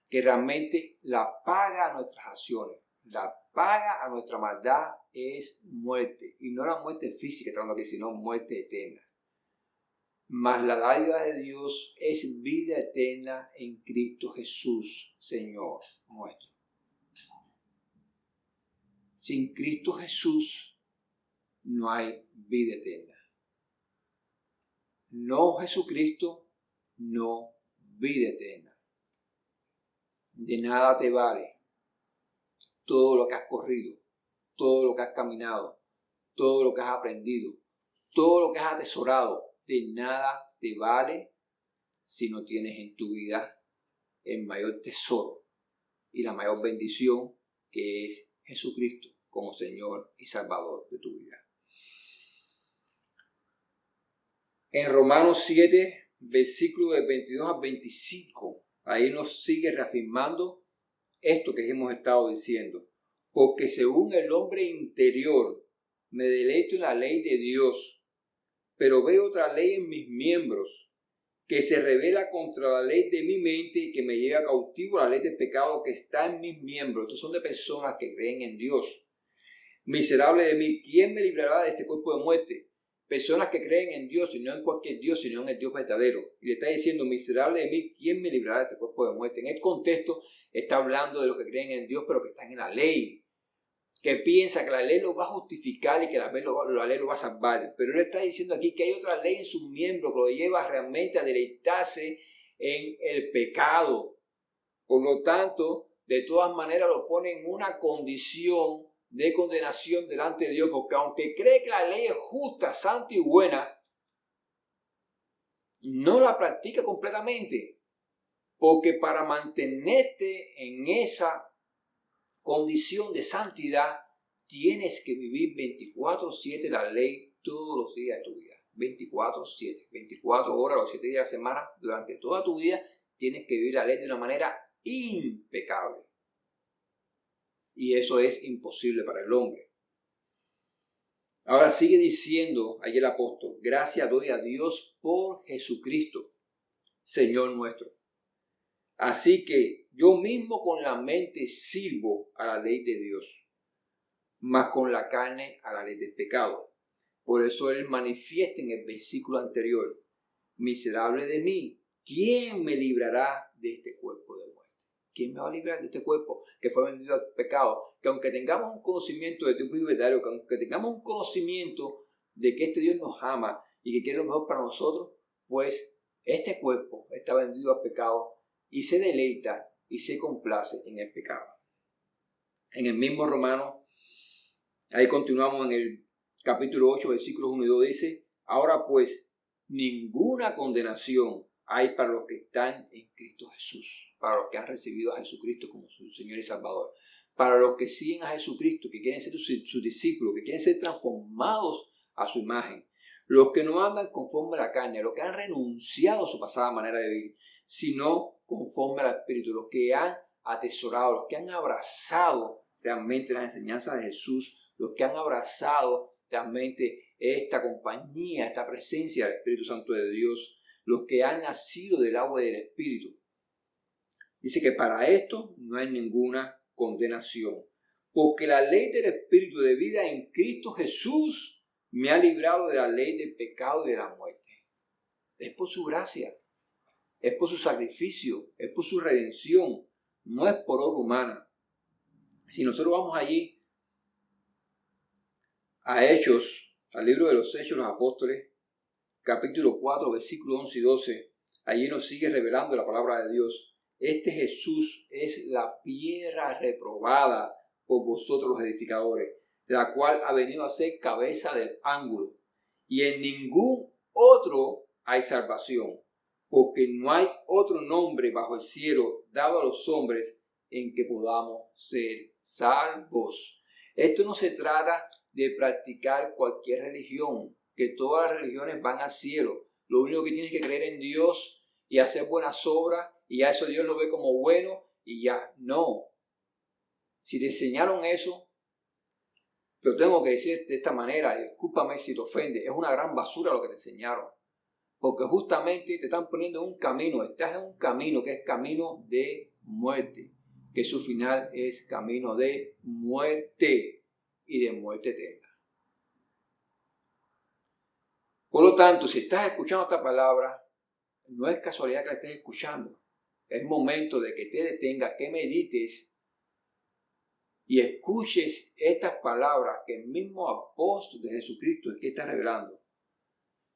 Que realmente la paga a nuestras acciones, la paga a nuestra maldad es muerte. Y no la muerte física, sino muerte eterna. Mas la dádiva de Dios es vida eterna en Cristo Jesús, Señor nuestro. Sin Cristo Jesús no hay vida eterna. No Jesucristo, no vida eterna. De nada te vale todo lo que has corrido, todo lo que has caminado, todo lo que has aprendido, todo lo que has atesorado. De nada te vale si no tienes en tu vida el mayor tesoro y la mayor bendición, que es Jesucristo como Señor y Salvador de tu vida. En Romanos 7, versículos del 22 al 25, ahí nos sigue reafirmando esto que hemos estado diciendo. Porque según el hombre interior me deleito en la ley de Dios, pero veo otra ley en mis miembros, que se revela contra la ley de mi mente y que me lleva cautivo a la ley del pecado que está en mis miembros. Estos son de personas que creen en Dios. Miserable de mí, ¿quién me librará de este cuerpo de muerte? Personas que creen en Dios y no en cualquier Dios, sino en el Dios verdadero. Y le está diciendo, miserable de mí, ¿quién me librará de este cuerpo de muerte? En el contexto está hablando de los que creen en Dios, pero que están en la ley. Que piensa que la ley lo va a justificar y que la ley lo va a salvar. Pero él está diciendo aquí que hay otra ley en sus miembros que lo lleva realmente a deleitarse en el pecado. Por lo tanto, de todas maneras lo pone en una condición de condenación delante de Dios, porque aunque cree que la ley es justa, santa y buena, no la practica completamente, porque para mantenerte en esa condición de santidad, tienes que vivir 24/7 la ley todos los días de tu vida. 24/7, 24 horas, los 7 días de la semana, durante toda tu vida, tienes que vivir la ley de una manera impecable. Y eso es imposible para el hombre. Ahora sigue diciendo allí el apóstol, gracias doy a Dios por Jesucristo, Señor nuestro. Así que yo mismo con la mente sirvo a la ley de Dios, mas con la carne a la ley del pecado. Por eso él manifiesta en el versículo anterior, miserable de mí, ¿quién me librará de este cuerpo de muerte? ¿Quién me va a librar de este cuerpo que fue vendido al pecado? Que aunque tengamos un conocimiento de Dios verdadero, que aunque tengamos un conocimiento de que este Dios nos ama y que quiere lo mejor para nosotros, pues este cuerpo está vendido al pecado y se deleita y se complace en el pecado. En el mismo Romanos, ahí continuamos en el capítulo 8, versículos 1 y 2, dice, ahora pues, ninguna condenación hay para los que están en Cristo Jesús, para los que han recibido a Jesucristo como su Señor y Salvador, para los que siguen a Jesucristo, que quieren ser sus discípulos, que quieren ser transformados a su imagen, los que no andan conforme a la carne, los que han renunciado a su pasada manera de vivir, sino conforme al Espíritu, los que han atesorado, los que han abrazado realmente las enseñanzas de Jesús, los que han abrazado realmente esta compañía, esta presencia del Espíritu Santo de Dios, los que han nacido del agua y del Espíritu. Dice que para esto no hay ninguna condenación, porque la ley del Espíritu de vida en Cristo Jesús me ha librado de la ley del pecado y de la muerte. Es por su gracia, es por su sacrificio, es por su redención, no es por obra humana. Si nosotros vamos allí a Hechos, al libro de los Hechos de los Apóstoles, capítulo 4, versículos 11 y 12, allí nos sigue revelando la palabra de Dios. Este Jesús es la piedra reprobada por vosotros los edificadores, la cual ha venido a ser cabeza del ángulo. Y en ningún otro hay salvación, porque no hay otro nombre bajo el cielo dado a los hombres en que podamos ser salvos. Esto no se trata de practicar cualquier religión, que todas las religiones van al cielo. Lo único que tienes que creer en Dios y hacer buenas obras, y a eso Dios lo ve como bueno, y ya. No. Si te enseñaron eso, lo tengo que decir de esta manera, discúlpame si te ofende, es una gran basura lo que te enseñaron. Porque justamente te están poniendo en un camino, estás en un camino que es camino de muerte, que su final es camino de muerte y de muerte eterna. Por lo tanto, si estás escuchando esta palabra, no es casualidad que la estés escuchando. Es momento de que te detengas, que medites y escuches estas palabras que el mismo apóstol de Jesucristo es que está revelando.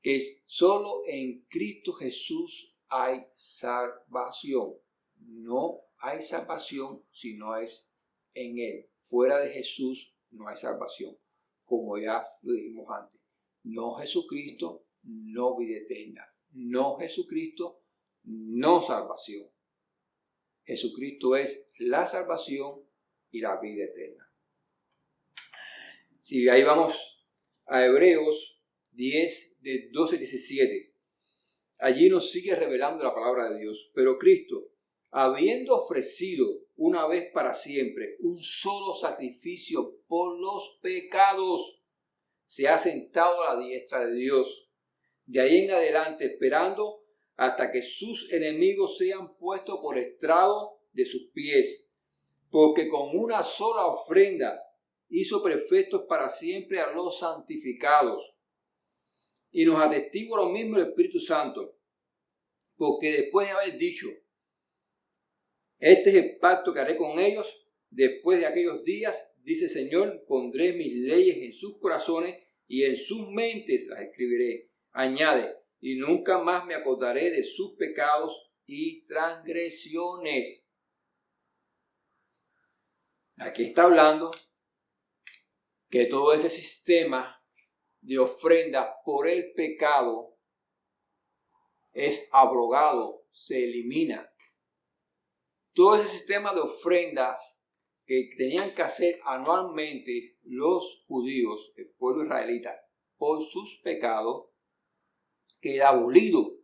Que solo en Cristo Jesús hay salvación. No hay salvación si no es en Él. Fuera de Jesús no hay salvación. Como ya lo dijimos antes. No Jesucristo, no vida eterna. No Jesucristo, no salvación. Jesucristo es la salvación y la vida eterna. Si ahí vamos a Hebreos 10, de 12 y 17. Allí nos sigue revelando la palabra de Dios. Pero Cristo, habiendo ofrecido una vez para siempre un solo sacrificio por los pecados, se ha sentado a la diestra de Dios. De ahí en adelante, esperando hasta que sus enemigos sean puestos por estrado de sus pies. Porque con una sola ofrenda hizo perfectos para siempre a los santificados. Y nos atestigua lo mismo el Espíritu Santo, porque después de haber dicho, este es el pacto que haré con ellos después de aquellos días, dice el Señor, pondré mis leyes en sus corazones y en sus mentes las escribiré. Añade, y nunca más me acordaré de sus pecados y transgresiones. Aquí está hablando que todo ese sistema de ofrendas por el pecado es abrogado, se elimina. Todo ese sistema de ofrendas que tenían que hacer anualmente los judíos, el pueblo israelita, por sus pecados, queda abolido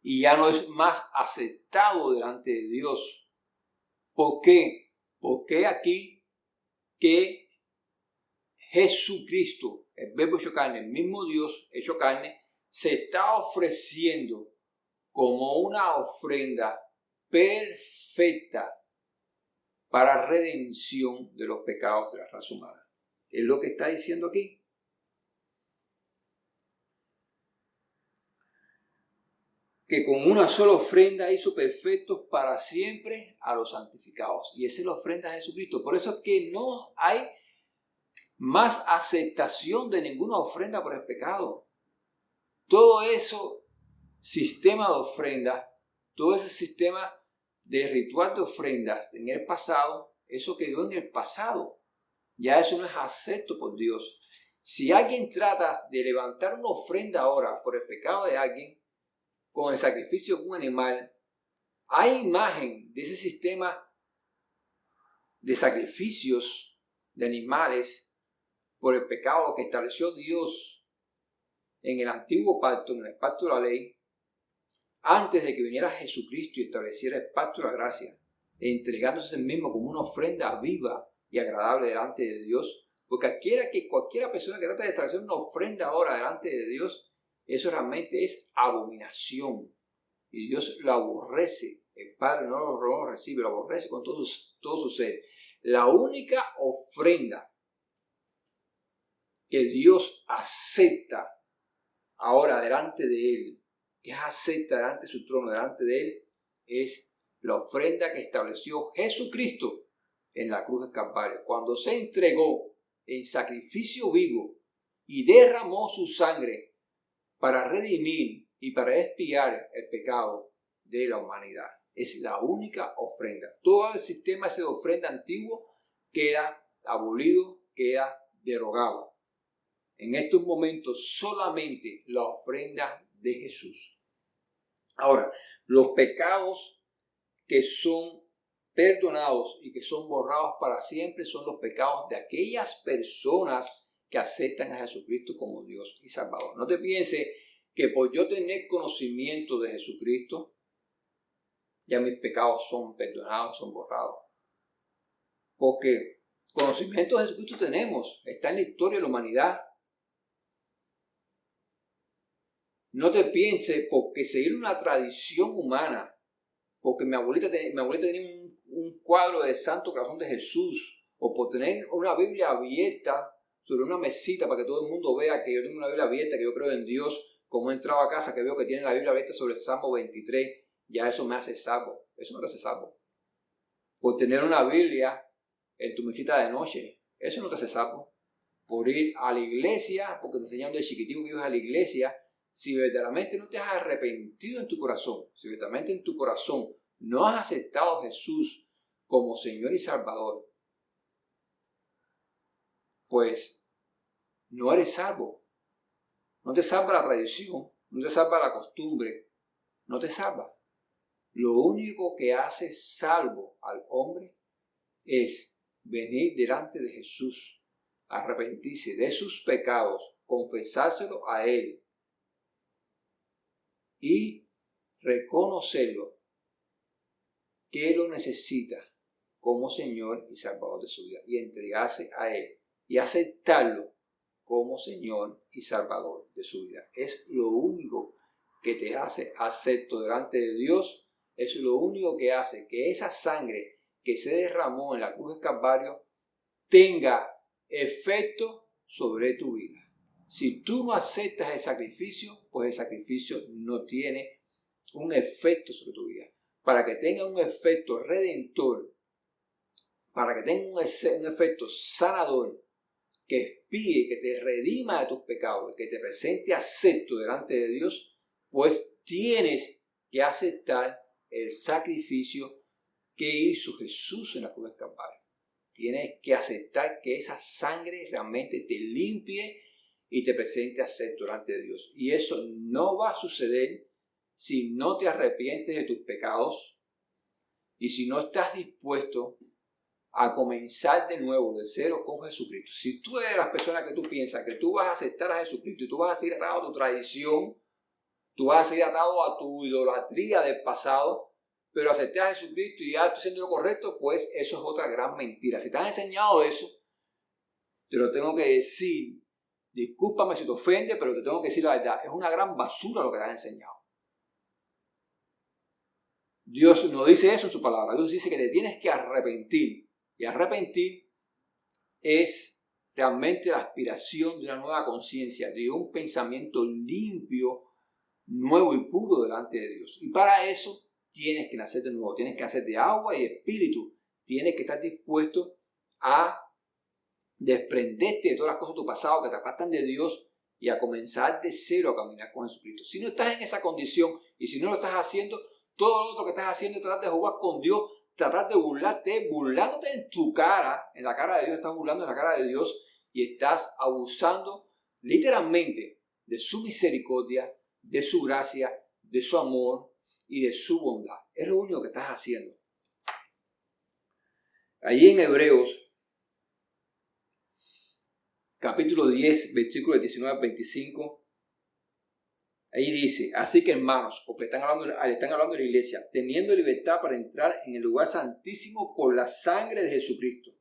y ya no es más aceptado delante de Dios. ¿Por qué? Porque aquí que Jesucristo, el verbo hecho carne, el mismo Dios hecho carne, se está ofreciendo como una ofrenda perfecta para redención de los pecados de la raza humana. Es lo que está diciendo aquí. Que con una sola ofrenda hizo perfectos para siempre a los santificados. Y esa es la ofrenda de Jesucristo. Por eso es que no hay más aceptación de ninguna ofrenda por el pecado. Todo eso sistema de ofrenda, todo ese sistema de ritual de ofrendas en el pasado, eso quedó en el pasado. Ya eso no es acepto por Dios. Si alguien trata de levantar una ofrenda ahora por el pecado de alguien, con el sacrificio de un animal, hay imagen de ese sistema de sacrificios de animales por el pecado que estableció Dios en el antiguo pacto, en el pacto de la ley, antes de que viniera Jesucristo y estableciera el pacto de la gracia, entregándose a sí mismo como una ofrenda viva y agradable delante de Dios. Porque cualquiera persona que trata de establecer una ofrenda ahora delante de Dios, eso realmente es abominación. Y Dios lo aborrece. El Padre no lo recibe, lo aborrece con todo su ser. La única ofrenda que Dios acepta ahora delante de Él, que acepta delante de su trono, delante de Él, es la ofrenda que estableció Jesucristo en la cruz del Calvario. Cuando se entregó en sacrificio vivo y derramó su sangre para redimir y para expiar el pecado de la humanidad. Es la única ofrenda. Todo el sistema ese de ofrenda antiguo queda abolido, queda derogado. En estos momentos solamente la ofrenda de Jesús. Ahora, los pecados que son perdonados y que son borrados para siempre son los pecados de aquellas personas que aceptan a Jesucristo como Dios y Salvador. No te pienses que por yo tener conocimiento de Jesucristo, ya mis pecados son perdonados, son borrados. Porque conocimiento de Jesucristo tenemos, está en la historia de la humanidad. No te pienses porque seguir una tradición humana, porque mi abuelita tenía un cuadro del Santo Corazón de Jesús, o por tener una Biblia abierta sobre una mesita para que todo el mundo vea que yo tengo una Biblia abierta, que yo creo en Dios, como he entrado a casa que veo que tiene la Biblia abierta sobre el Salmo 23, ya eso me hace salvo. Eso no te hace salvo. Por tener una Biblia en tu mesita de noche, eso no te hace salvo. Por ir a la iglesia, porque te enseñan de chiquitico que ibas a la iglesia, si verdaderamente no te has arrepentido en tu corazón, si verdaderamente en tu corazón no has aceptado a Jesús como Señor y Salvador, pues no eres salvo. No te salva la tradición, no te salva la costumbre, no te salva. Lo único que hace salvo al hombre es venir delante de Jesús, arrepentirse de sus pecados, confesárselo a Él y reconocerlo que lo necesita como Señor y Salvador de su vida y entregarse a Él y aceptarlo como Señor y Salvador de su vida. Es lo único que te hace acepto delante de Dios. Es lo único que hace que esa sangre que se derramó en la cruz del Calvario tenga efecto sobre tu vida. Si tú no aceptas el sacrificio, pues el sacrificio no tiene un efecto sobre tu vida. Para que tenga un efecto redentor, para que tenga un efecto sanador, que expíe, que te redima de tus pecados, que te presente acepto delante de Dios, pues tienes que aceptar el sacrificio que hizo Jesús en la cruz del Calvario. Tienes que aceptar que esa sangre realmente te limpie y te presente acepto delante de Dios. Y eso no va a suceder si no te arrepientes de tus pecados y si no estás dispuesto a comenzar de nuevo, de cero con Jesucristo. Si tú eres de las personas que tú piensas que tú vas a aceptar a Jesucristo y tú vas a seguir atado a tu tradición, tú vas a seguir atado a tu idolatría del pasado, pero aceptar a Jesucristo y ya estoy haciendo lo correcto, pues eso es otra gran mentira. Si te han enseñado eso, te lo tengo que decir. Discúlpame si te ofende, pero te tengo que decir la verdad. Es una gran basura lo que te han enseñado. Dios no dice eso en su palabra. Dios dice que te tienes que arrepentir. Y arrepentir es realmente la aspiración de una nueva conciencia, de un pensamiento limpio, nuevo y puro delante de Dios. Y para eso tienes que nacer de nuevo, tienes que nacer de agua y espíritu. Tienes que estar dispuesto a desprenderte de todas las cosas de tu pasado que te apartan de Dios y a comenzar de cero a caminar con Jesucristo. Si no estás en esa condición y si no lo estás haciendo, todo lo otro que estás haciendo es tratar de jugar con Dios, tratar de burlándote en tu cara, en la cara de Dios, estás burlando en la cara de Dios y estás abusando literalmente de su misericordia, de su gracia, de su amor y de su bondad. Es lo único que estás haciendo. Allí en Hebreos, capítulo 10, versículos 19 al 25, ahí dice: así que hermanos, porque están hablando de la iglesia, teniendo libertad para entrar en el lugar santísimo por la sangre de Jesucristo,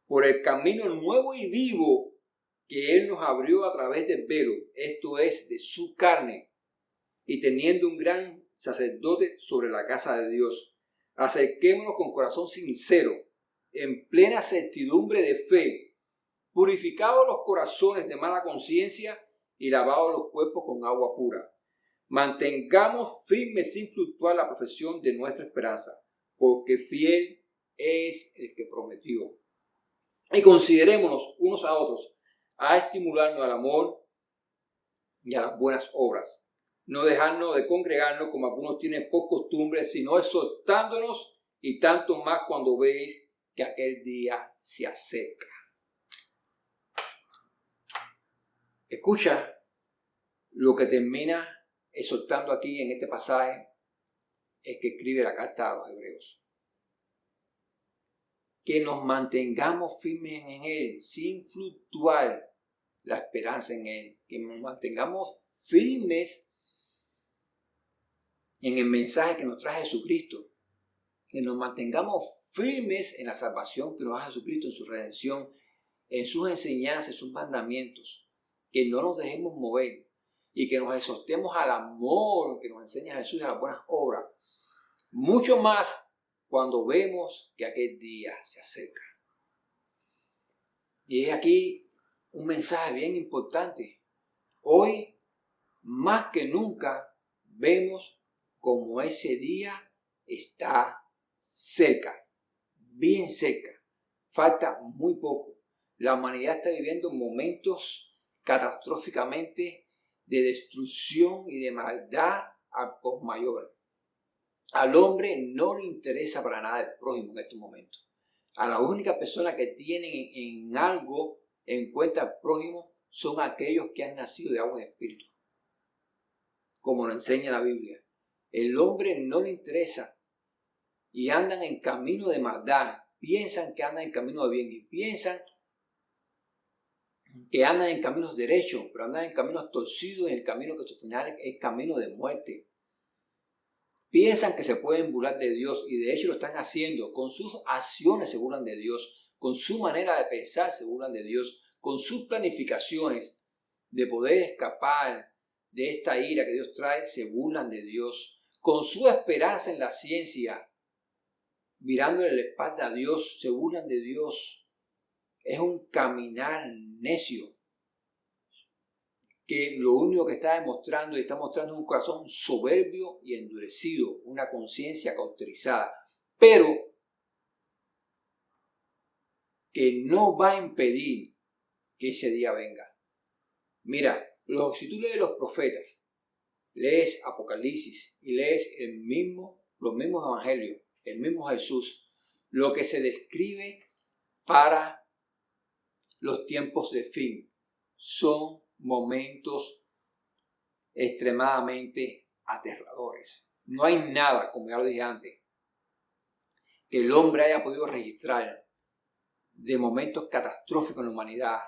por el camino nuevo y vivo que Él nos abrió a través del velo, esto es, de su carne, y teniendo un gran sacerdote sobre la casa de Dios, acerquémonos con corazón sincero, en plena certidumbre de fe, purificados los corazones de mala conciencia y lavados los cuerpos con agua pura. Mantengamos firme sin fluctuar la profesión de nuestra esperanza, porque fiel es el que prometió. Y considerémonos unos a otros a estimularnos al amor y a las buenas obras, no dejarnos de congregarnos como algunos tienen por costumbre, sino exhortándonos, y tanto más cuando veis que aquel día se acerca. Escucha lo que termina exhortando aquí en este pasaje es que escribe la carta a los hebreos. Que nos mantengamos firmes en Él, sin fluctuar la esperanza en Él. Que nos mantengamos firmes en el mensaje que nos trae Jesucristo. Que nos mantengamos firmes en la salvación que nos da Jesucristo, en su redención, en sus enseñanzas, en sus mandamientos. Que no nos dejemos mover y que nos exhortemos al amor que nos enseña Jesús y a las buenas obras. Mucho más cuando vemos que aquel día se acerca. Y es aquí un mensaje bien importante. Hoy, más que nunca, vemos como ese día está cerca, bien cerca. Falta muy poco. La humanidad está viviendo momentos catastróficamente de destrucción y de maldad al por mayor. Al hombre no le interesa para nada el prójimo en estos momentos. A la única persona que tienen en algo en cuenta al prójimo son aquellos que han nacido de agua y espíritu, como lo enseña la Biblia. El hombre no le interesa y andan en camino de maldad, piensan que andan en camino de bien y piensan que andan en caminos derechos, pero andan en caminos torcidos, en el camino que su final es camino de muerte. Piensan que se pueden burlar de Dios y de hecho lo están haciendo. Con sus acciones se burlan de Dios, con su manera de pensar se burlan de Dios, con sus planificaciones de poder escapar de esta ira que Dios trae, se burlan de Dios. Con su esperanza en la ciencia, mirándole la espalda a Dios, se burlan de Dios. es un caminar necio, que lo único que está demostrando y está mostrando es un corazón soberbio y endurecido, una conciencia cauterizada, pero que no va a impedir que ese día venga. Mira, si tú lees los profetas, lees Apocalipsis y lees los mismos evangelios, el mismo Jesús, lo que se describe para los tiempos de fin son momentos extremadamente aterradores. No hay nada, como ya lo dije antes, que el hombre haya podido registrar de momentos catastróficos en la humanidad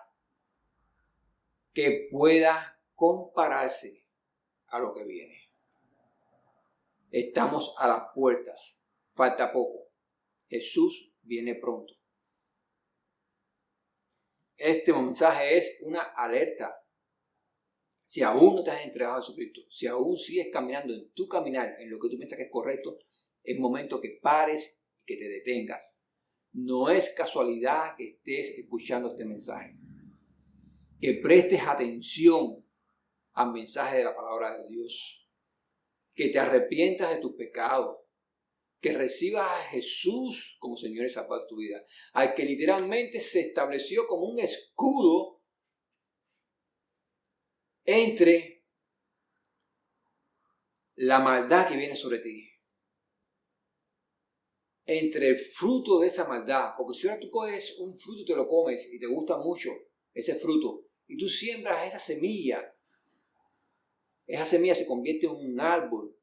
que pueda compararse a lo que viene. Estamos a las puertas, falta poco. Jesús viene pronto. Este mensaje es una alerta. Si aún no te has entregado a Jesucristo, si aún sigues caminando en tu caminar, en lo que tú piensas que es correcto, es momento que pares y que te detengas. No es casualidad que estés escuchando este mensaje. Que prestes atención al mensaje de la palabra de Dios. Que te arrepientas de tus pecados. Que recibas a Jesús como Señor y Salvador de tu vida. Al que literalmente se estableció como un escudo entre la maldad que viene sobre ti. Entre el fruto de esa maldad. Porque si ahora tú coges un fruto y te lo comes y te gusta mucho ese fruto y tú siembras esa semilla se convierte en un árbol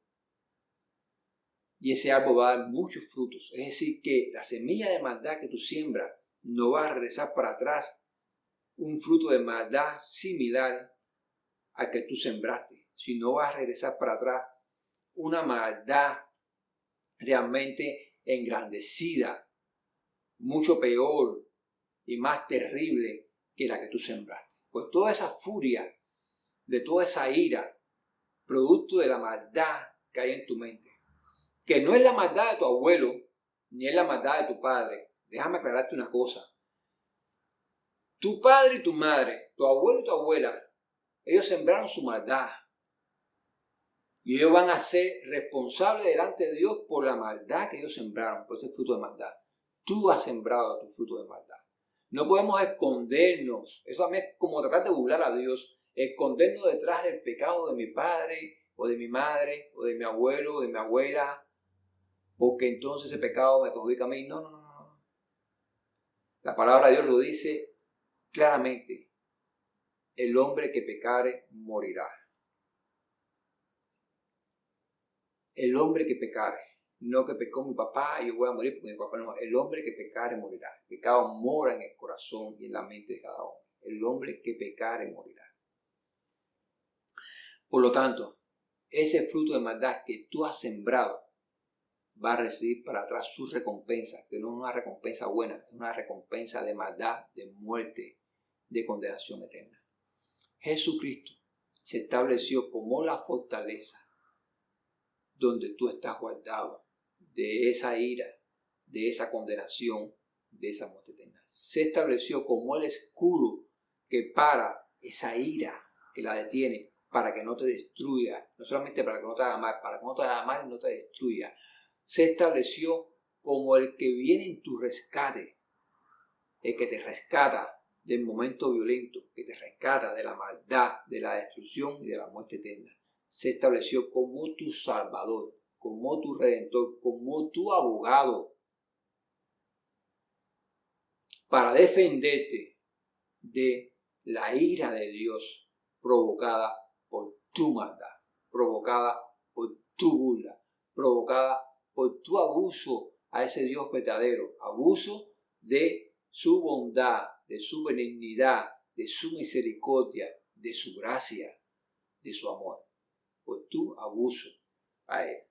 y ese árbol va a dar muchos frutos. Es decir, que la semilla de maldad que tú siembras no va a regresar para atrás un fruto de maldad similar al que tú sembraste, sino va a regresar para atrás una maldad realmente engrandecida, mucho peor y más terrible que la que tú sembraste. Pues toda esa furia, de toda esa ira, producto de la maldad que hay en tu mente, que no es la maldad de tu abuelo, ni es la maldad de tu padre. Déjame aclararte una cosa. Tu padre y tu madre, tu abuelo y tu abuela, ellos sembraron su maldad. Y ellos van a ser responsables delante de Dios por la maldad que ellos sembraron, por ese fruto de maldad. Tú has sembrado tu fruto de maldad. No podemos escondernos. Eso a mí es como tratar de burlar a Dios. Escondernos detrás del pecado de mi padre, o de mi madre, o de mi abuelo, o de mi abuela, porque entonces ese pecado me perjudica a mí. No. La palabra de Dios lo dice claramente. El hombre que pecare morirá. El hombre que pecare. No que pecó mi papá y yo voy a morir porque mi papá no. El hombre que pecare morirá. El pecado mora en el corazón y en la mente de cada hombre. El hombre que pecare morirá. Por lo tanto, ese fruto de maldad que tú has sembrado va a recibir para atrás su recompensa, que no es una recompensa buena, es una recompensa de maldad, de muerte, de condenación eterna. Jesucristo se estableció como la fortaleza donde tú estás guardado de esa ira, de esa condenación, de esa muerte eterna. Se estableció como el escudo que para esa ira, que la detiene, para que no te destruya, no solamente para que no te haga mal, para que no te haga mal y no te destruya. Se estableció como el que viene en tu rescate, el que te rescata del momento violento, que te rescata de la maldad, de la destrucción y de la muerte eterna. Se estableció como tu Salvador, como tu Redentor, como tu abogado, para defenderte de la ira de Dios provocada por tu maldad, provocada por tu burla, provocada por tu abuso a ese Dios verdadero, abuso de su bondad, de su benignidad, de su misericordia, de su gracia, de su amor, por tu abuso a Él,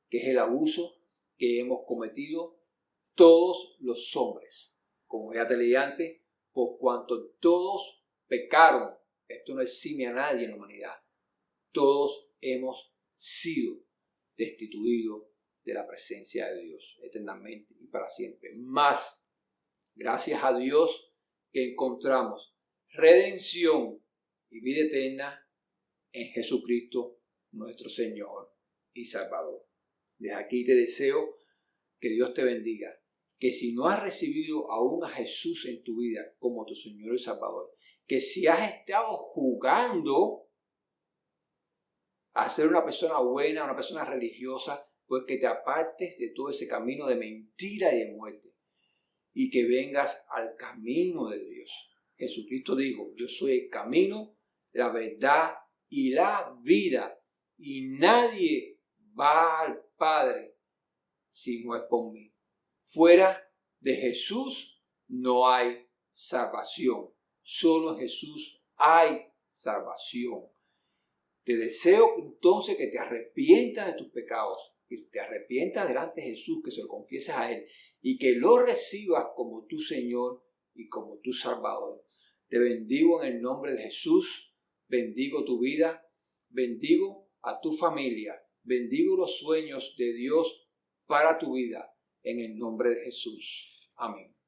que es el abuso que hemos cometido todos los hombres. Como ya te leí antes, por cuanto todos pecaron, esto no exime a nadie en la humanidad, todos hemos sido destituidos de la presencia de Dios eternamente y para siempre. Más, gracias a Dios que encontramos redención y vida eterna en Jesucristo nuestro Señor y Salvador. Desde aquí te deseo que Dios te bendiga, que si no has recibido aún a Jesús en tu vida como tu Señor y Salvador, que si has estado jugando a ser una persona buena, una persona religiosa, pues que te apartes de todo ese camino de mentira y de muerte y que vengas al camino de Dios. Jesucristo dijo, yo soy el camino, la verdad y la vida, y nadie va al Padre si no es por mí. Fuera de Jesús no hay salvación. Solo en Jesús hay salvación. Te deseo entonces que te arrepientas de tus pecados, que te arrepientas delante de Jesús, que se lo confieses a Él y que lo recibas como tu Señor y como tu Salvador. Te bendigo en el nombre de Jesús, bendigo tu vida, bendigo a tu familia, bendigo los sueños de Dios para tu vida en el nombre de Jesús. Amén.